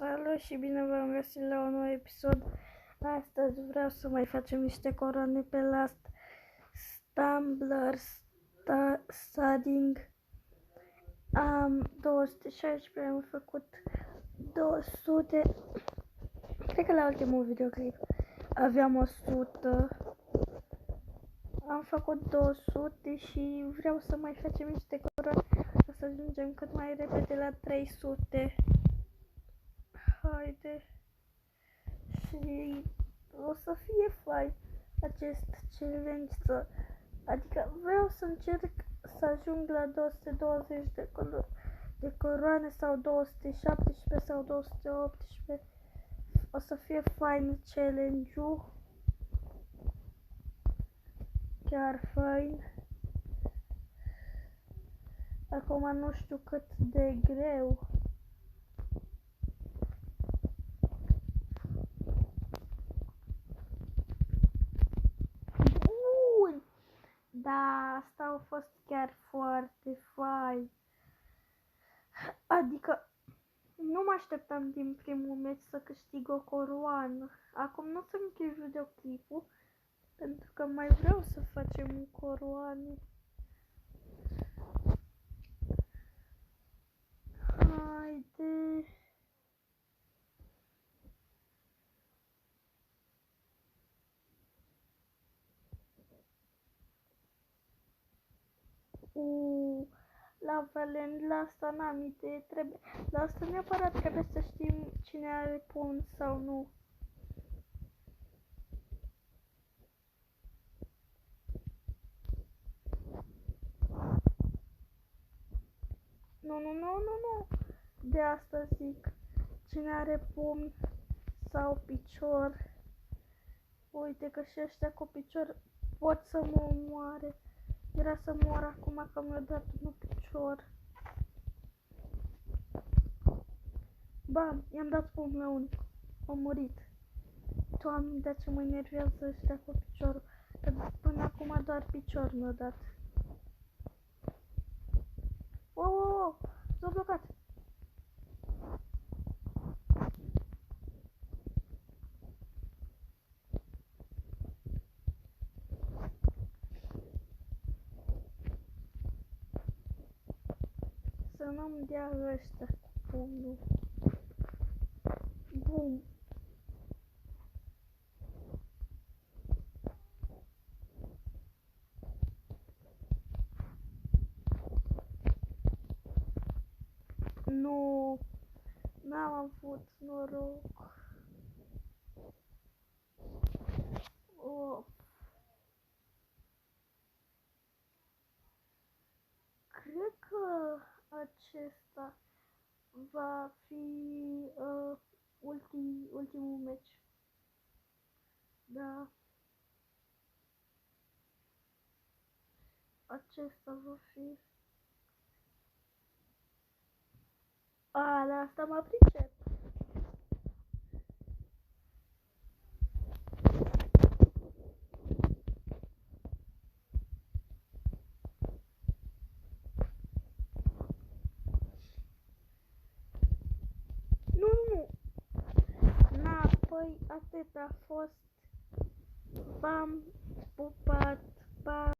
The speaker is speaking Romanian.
Salut și bine v-am găsit la un nou episod. Astăzi vreau să mai facem niște coroane pe last Stumbler Studding. Am 216, am făcut 200. Cred că la ultimul videoclip aveam 100. Am făcut 200 și vreau să mai facem niște coroane ca să ajungem cât mai repede la 300. Haide. Și o să fie fain acest challenge, adică vreau să încerc să ajung la 220 de coroane sau 217 sau 218. O să fie fain challenge-ul, chiar fain. Acum nu știu cât de greu. Da, asta a fost chiar foarte fain. Adică nu mă așteptam din primul meci să câștig o coroană. Acum nu o să închei videoclipul pentru că mai vreau să facem coroane. Haide. La Valent, la asta n-am idee, la asta neapărat trebuie să știm cine are punct sau nu. Nu, de asta zic, cine are pumn sau picior. Uite că și ăștia cu picior pot să mă omoare. Era să mor acum că mi-a dat un picior. Bam, i-am dat pumn la unul. A murit. Doamne, de ce mă enervează ăștia cu piciorul. Până acum doar picior mi-a dat. Wow, s-a blocat. Să nu-mi dea ăștia cu pumnul. Bum. Nu, n-am avut noroc. Cred că acesta va fi ultimul meci. Da. Acesta va fi. La asta mă pricep. Nu. Păi atât a fost. V-am pupat. Pa.